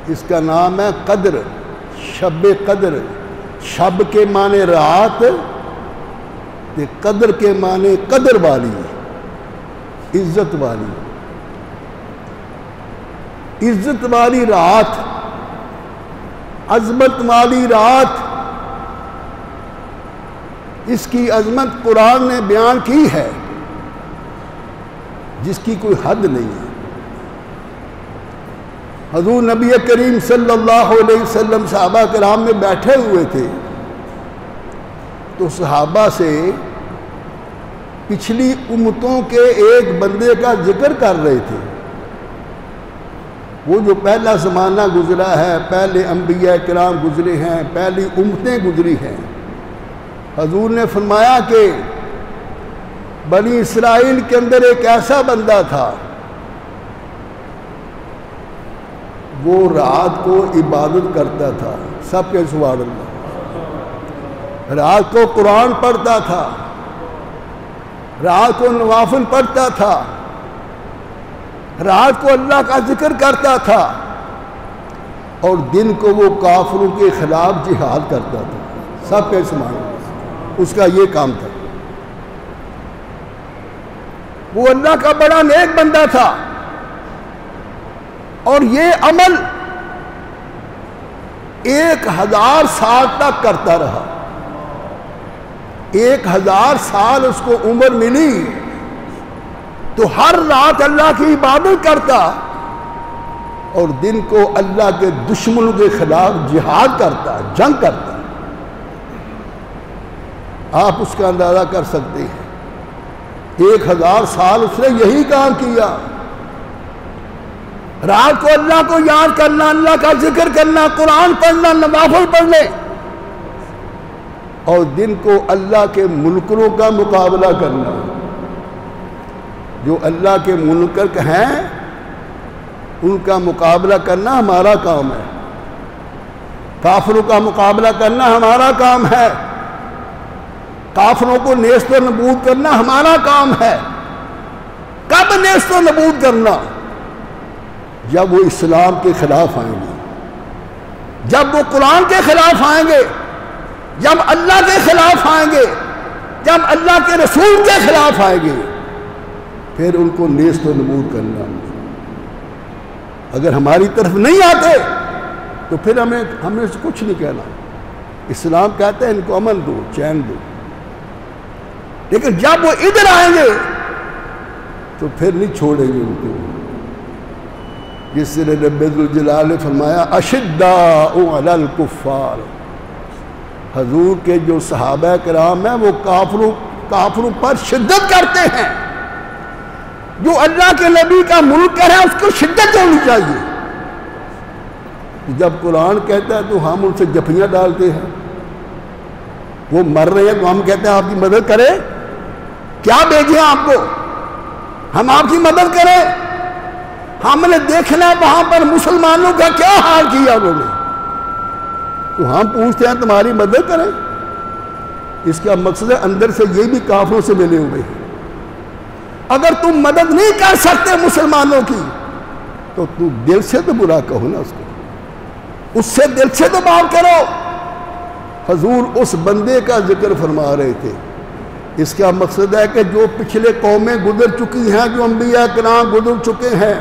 اس کا نام ہے قدر، شب قدر۔ شب کے معنی رات، قدر کے معنی قدر والی، عزت والی، عزت والی رات، عظمت والی رات۔ اس کی عظمت قرآن نے بیان کی ہے جس کی کوئی حد نہیں ہے۔ حضور نبی کریم صلی اللہ علیہ وسلم صحابہ کرام میں بیٹھے ہوئے تھے تو صحابہ سے پچھلی امتوں کے ایک بندے کا ذکر کر رہے تھے، وہ جو پہلا زمانہ گزرا ہے، پہلے انبیاء کرام گزرے ہیں، پہلی امتیں گزری ہیں۔ حضور نے فرمایا کہ بنی اسرائیل کے اندر ایک ایسا بندہ تھا، وہ رات کو عبادت کرتا تھا، سب کے سبحان اللہ، رات کو قرآن پڑھتا تھا، رات کو نوافل پڑھتا تھا، رات کو اللہ کا ذکر کرتا تھا، اور دن کو وہ کافروں کے خلاف جہاد کرتا تھا، سب کے سبحان اللہ، اس کا یہ کام تھا۔ وہ اللہ کا بڑا نیک بندہ تھا، اور یہ عمل 1000 سال تک کرتا رہا۔ 1000 سال اس کو عمر ملی تو ہر رات اللہ کی عبادت کرتا اور دن کو اللہ کے دشمنوں کے خلاف جہاد کرتا، جنگ کرتا۔ آپ اس کا اندازہ کر سکتے ہیں، 1000 سال اس نے یہی کام کیا، رات کو اللہ کو یاد کرنا، اللہ کا ذکر کرنا، قرآن پڑھنا، نوافل پڑھنے، اور دن کو اللہ کے منکروں کا مقابلہ کرنا۔ جو اللہ کے منکر ہیں ان کا مقابلہ کرنا ہمارا کام ہے، کافروں کا مقابلہ کرنا ہمارا کام ہے، کافروں کو نیست و نبود کرنا ہمارا کام ہے۔ کب نیست و نبود کرنا؟ جب وہ اسلام کے خلاف آئیں گے، جب وہ قرآن کے خلاف آئیں گے، جب اللہ کے خلاف آئیں گے، جب اللہ کے رسول کے خلاف آئیں گے، پھر ان کو نیست و نبود کرنا۔ اگر ہماری طرف نہیں آتے تو پھر ہمیں سے کچھ نہیں کہنا۔ اسلام کہتا ہے ان کو امن دو، چین دو، لیکن جب وہ ادھر آئیں گے تو پھر نہیں چھوڑیں گے ان کو۔ جس سے رب ذوالجلال نے فرمایا اشداء علی الکفار، حضور کے جو صحابہ کرام ہیں وہ کافروں پر شدت کرتے ہیں۔ جو اللہ کے نبی کا منکر ہے اس کو شدت ہونی چاہیے۔ جب قرآن کہتا ہے تو ہم ان سے جفیاں ڈالتے ہیں، وہ مر رہے ہیں تو ہم کہتے ہیں آپ کی مدد کریں، کیا بھیجیں آپ کو، ہم آپ کی مدد کریں۔ ہم نے دیکھنا وہاں پر مسلمانوں کا کیا حال کیا انہوں نے، تو ہم پوچھتے ہیں تمہاری مدد کریں۔ اس کا مقصد ہے اندر سے یہ بھی کافروں سے ملے ہوئے ہیں۔ اگر تم مدد نہیں کر سکتے مسلمانوں کی تو تم دل سے تو برا کہو نا اس کو، اس سے دل سے تو بات کرو۔ حضور اس بندے کا ذکر فرما رہے تھے۔ اس کا مقصد ہے کہ جو پچھلے قومیں گزر چکی ہیں، جو انبیاء کرام گزر چکے ہیں،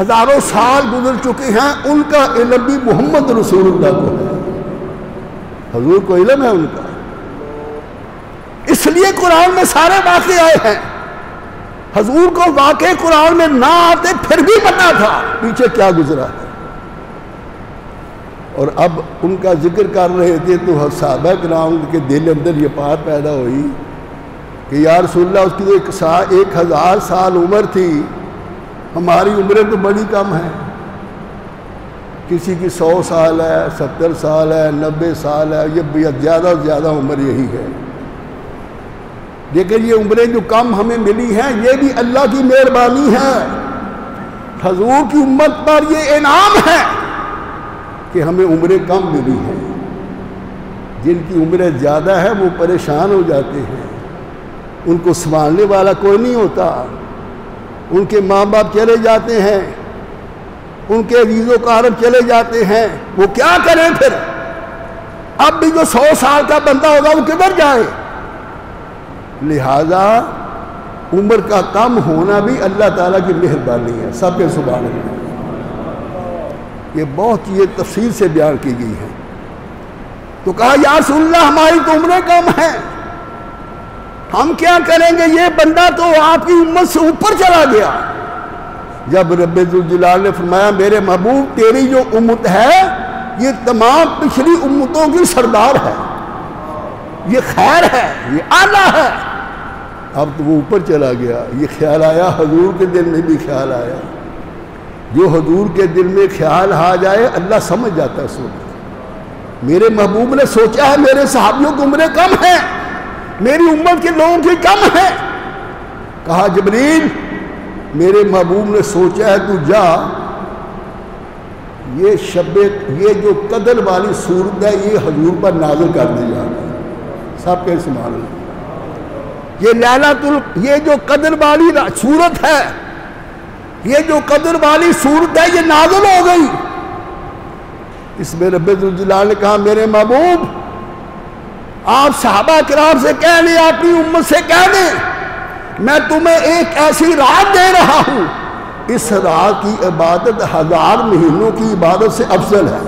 ہزاروں سال گزر چکے ہیں، ان کا علم بھی محمد رسول اللہ کو ہے، حضور کو علم ہے ان کا۔ اس لیے قرآن میں سارے واقعے آئے ہیں۔ حضور کو واقعے قرآن میں نہ آتے پھر بھی پتا تھا پیچھے کیا گزرا ہے۔ اور اب ان کا ذکر کر رہے تھے تو صحابہ کرام کے دل اندر یہ بات پیدا ہوئی کہ یا رسول اللہ، اس کی 1000 سال عمر تھی، ہماری عمریں تو بڑی کم ہیں، کسی کی 100 سال ہے، 70 سال ہے، 90 سال ہے، یہ زیادہ سے زیادہ عمر یہی ہے۔ لیکن یہ عمریں جو کم ہمیں ملی ہیں یہ بھی اللہ کی مہربانی ہے، حضور کی امت پر یہ انعام ہے کہ ہمیں عمریں کم ملی ہیں۔ جن کی عمریں زیادہ ہے وہ پریشان ہو جاتے ہیں، ان کو سنبھالنے والا کوئی نہیں ہوتا، ان کے ماں باپ چلے جاتے ہیں، ان کے عزیز و اقارب چلے جاتے ہیں، وہ کیا کریں پھر؟ اب بھی جو 100 سال کا بندہ ہوگا وہ کدھر جائے؟ لہذا عمر کا کم ہونا بھی اللہ تعالیٰ کی مہربانی ہے. سب کے سبحان اللہ. یہ بہت چیزیں تفصیل سے بیان کی گئی ہیں. تو کہا یا رسول اللہ ہماری تو عمریں کم ہیں، ہم کیا کریں گے؟ یہ بندہ تو آپ کی امت سے اوپر چلا گیا. جب رب ذوالجلال نے فرمایا میرے محبوب تیری جو امت ہے یہ تمام پچھلی امتوں کی سردار ہے، یہ خیر ہے، یہ اعلیٰ ہے. اب تو وہ اوپر چلا گیا. یہ خیال آیا حضور کے دل میں بھی خیال آیا. جو حضور کے دل میں خیال آ جائے اللہ سمجھ جاتا ہے. سو میرے محبوب نے سوچا ہے میرے صحابیوں کی عمریں کم ہیں، میری امت کے لوگوں کی کم ہیں. کہا جبریل میرے محبوب نے سوچا ہے تو جا یہ جو قدر والی صورت ہے یہ حضور پر نازل کر دی جا رہی ہے. سب کے سبحان اللہ. یہ جو قدر والی صورت ہے، یہ جو قدر والی صورت ہے یہ نازل ہو گئی. اس میں رب ذوالجلال نے کہا میرے محبوب آپ صحابہ کرام سے کہہ لیں، اپنی امت سے کہہ دیں میں تمہیں ایک ایسی رات دے رہا ہوں، اس رات کی عبادت 1000 مہینوں کی عبادت سے افضل ہے.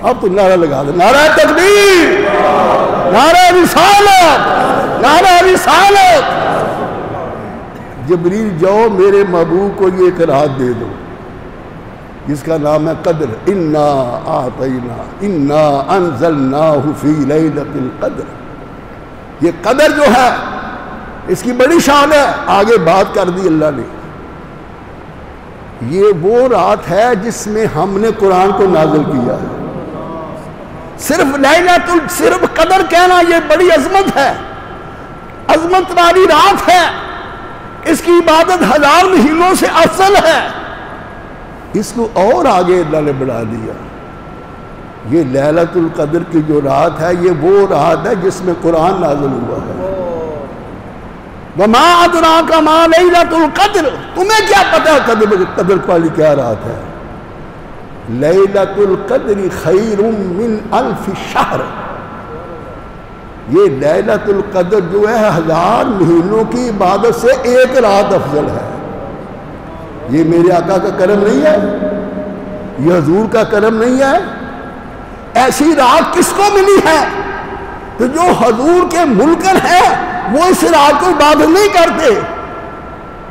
اب تو نعرہ لگا دیں، نعرہ تکبیر، نعرہ رسالت، نعرہ رسالت. جبریل جاؤ میرے محبوب کو یہ ایک رات دے دو جس کا نام ہے قدر. انا اعطینا انا انزلناہ فی لیلۃ القدر. یہ قدر جو ہے اس کی بڑی شان ہے. آگے بات کر دی اللہ نے. یہ وہ رات ہے جس میں ہم نے قرآن کو نازل کیا ہے. صرف قدر کہنا یہ بڑی عظمت ہے، عظمت والی رات ہے. اس کی عبادت 1000 مہینوں سے افضل ہے. اس کو اور آگے اللہ نے بڑھا دیا. یہ لیلۃ القدر کی جو رات ہے یہ وہ رات ہے جس میں قرآن نازل ہوا ہے. وَمَا أَدْرَاكَ مَا لَيْلَةُ الْقَدْرِ. تمہیں کیا پتہ ہے قدر والی کیا رات ہے؟ لیلۃ القدر خیر من 1000 شہر. یہ لیلۃ القدر جو ہے 1000 مہینوں کی عبادت سے ایک رات افضل ہے. یہ میرے آقا کا کرم نہیں ہے، یہ حضور کا کرم نہیں ہے. ایسی رات کس کو ملی ہے؟ تو جو حضور کے ملکن ہیں وہ اس رات کو عبادت نہیں کرتے،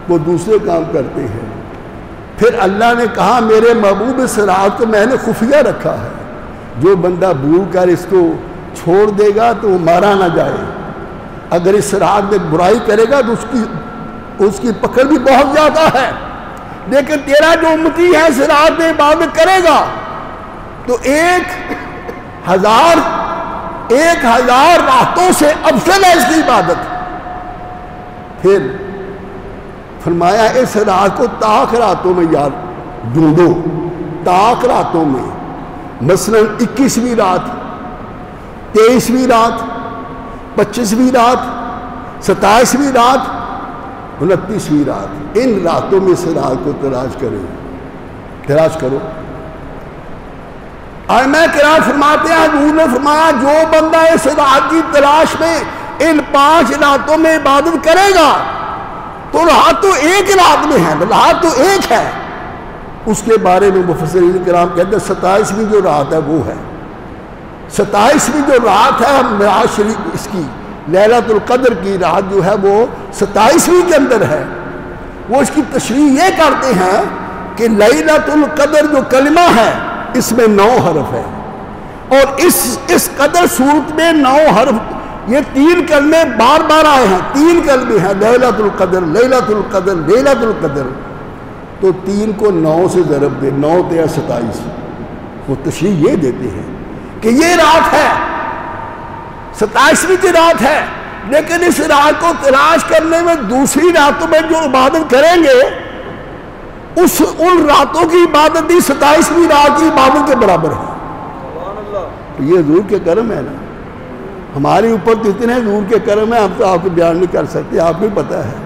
وہ دوسرے کام کرتے ہیں. پھر اللہ نے کہا میرے محبوب اس رات کو میں نے خفیہ رکھا ہے. جو بندہ بھول کر اس کو چھوڑ دے گا تو وہ مارا نہ جائے. اگر اس رات میں برائی کرے گا تو اس کی پکڑ بھی بہت زیادہ ہے. لیکن تیرا جو امتی ہے اس رات میں عبادت کرے گا تو 1000 راتوں سے افضل ہے اس کی عبادت. پھر فرمایا اس رات کو طاق راتوں میں یاد ڈھونڈو. طاق راتوں میں مثلا 21ویں رات، 23ویں رات، 25ویں رات، 27ویں رات، 29ویں رات. ان راتوں میں اس رات کو تلاش کرو. ائمہ کرام فرماتے ہیں حضور نے فرمایا جو بندہ اس رات کی تلاش میں ان 5 راتوں میں عبادت کرے گا تو رات تو ایک رات میں ہے، رات تو ایک ہے. اس کے بارے میں مفسرین کرام کہتے ہیں 27ویں جو رات ہے وہ ہے. 27ویں جو رات ہے معراج شریف اس کی لیلۃ القدر کی رات جو ہے وہ 27ویں کے اندر ہے. وہ اس کی تشریح یہ کرتے ہیں کہ لیلۃ القدر جو کلمہ ہے اس میں 9 حرف ہے اور اس قدر صورت میں 9 حرف. یہ 3 کلمے بار بار آئے ہیں، 3 کلمے ہیں لیلۃ القدر لیلۃ القدر لیلۃ القدر. تو 3 کو 9 سے ضرب دے، 9 × 27. وہ تشریح یہ دیتے ہیں کہ یہ رات ہے 27ویں کی رات ہے. لیکن اس رات کو تلاش کرنے میں دوسری راتوں میں جو عبادت کریں گے ان راتوں کی عبادت بھی 27ویں رات کی عبادت کے برابر ہے. تو یہ حضور کے کرم ہے نا. ہمارے اوپر تو اتنے حضور کے کرم ہے ہم تو آپ کو بیان نہیں کر سکتے. آپ کو پتہ ہے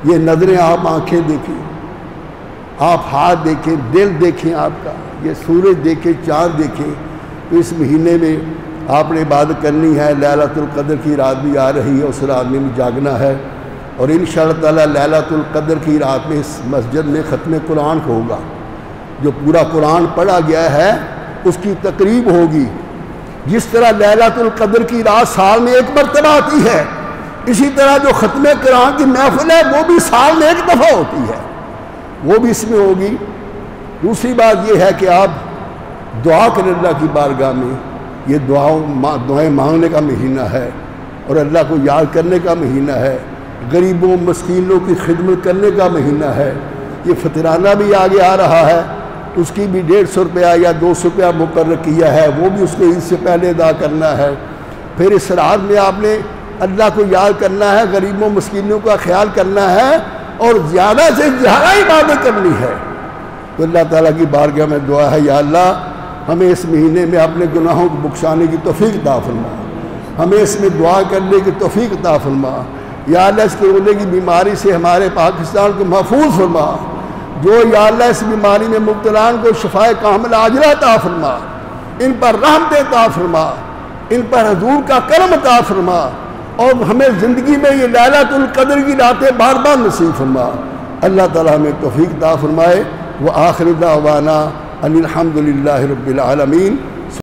یہ نظریں آپ آنکھیں دیکھیں آپ ہاتھ دیکھیں، دل دیکھیں آپ کا، یہ سورج دیکھیں، چاند دیکھیں، تو اس مہینے میں آپ نے عبادت کرنی ہے۔ لیلۃ القدر کی رات بھی آ رہی ہے، اس رات میں بھی جاگنا ہے، اور انشاءاللہ تعالی لیلۃ القدر کی رات میں اس مسجد میں ختم قرآن ہوگا۔ جو پورا قرآن پڑھا گیا ہے اس کی تقریب ہوگی۔ جس طرح لیلۃ القدر کی رات سال میں ایک مرتبہ آتی ہے، اسی طرح جو ختم قرآن کی محفل ہے وہ بھی سال میں ایک دفعہ ہوتی ہے، وہ بھی اس میں ہوگی۔ دوسری بات یہ ہے کہ آپ دعا کریں اللہ کی بارگاہ میں، یہ دعائیں مانگنے کا مہینہ ہے اور اللہ کو یاد کرنے کا مہینہ ہے، غریبوں مسکینوں کی خدمت کرنے کا مہینہ ہے۔ یہ فطرانہ بھی آگے آ رہا ہے، اس کی بھی 150 روپیہ یا 200 روپیہ مقرر کیا ہے، وہ بھی اس کو عید سے پہلے ادا کرنا ہے۔ پھر اس رات میں آپ نے اللہ کو یاد کرنا ہے، غریبوں مسکینوں کا خیال کرنا ہے، اور زیادہ سے زیادہ عبادت کرنی ہے۔ تو اللہ تعالیٰ کی بارگاہ میں دعا ہے، یا اللہ ہمیں اس مہینے میں اپنے گناہوں کو بخشانے کی توفیق عطا فرما، ہمیں اس میں دعا کرنے کی توفیق عطا فرما۔ یا اللہ اس کورونا کی بیماری سے ہمارے پاکستان کو محفوظ فرما، جو یا اللہ اس بیماری میں مبتلا کو شفائے کامل عاجلہ عطا فرما، ان پر رحمت عطا فرما، ان پر حضور کا کرم عطا فرما، اور ہمیں زندگی میں یہ لیلۃ القدر کی راتیں بار بار نصیب فرما۔ اللہ تعالیٰ ہمیں توفیق عطا فرمائے۔ وآخر دعوانا ان الحمد للہ رب العالمین۔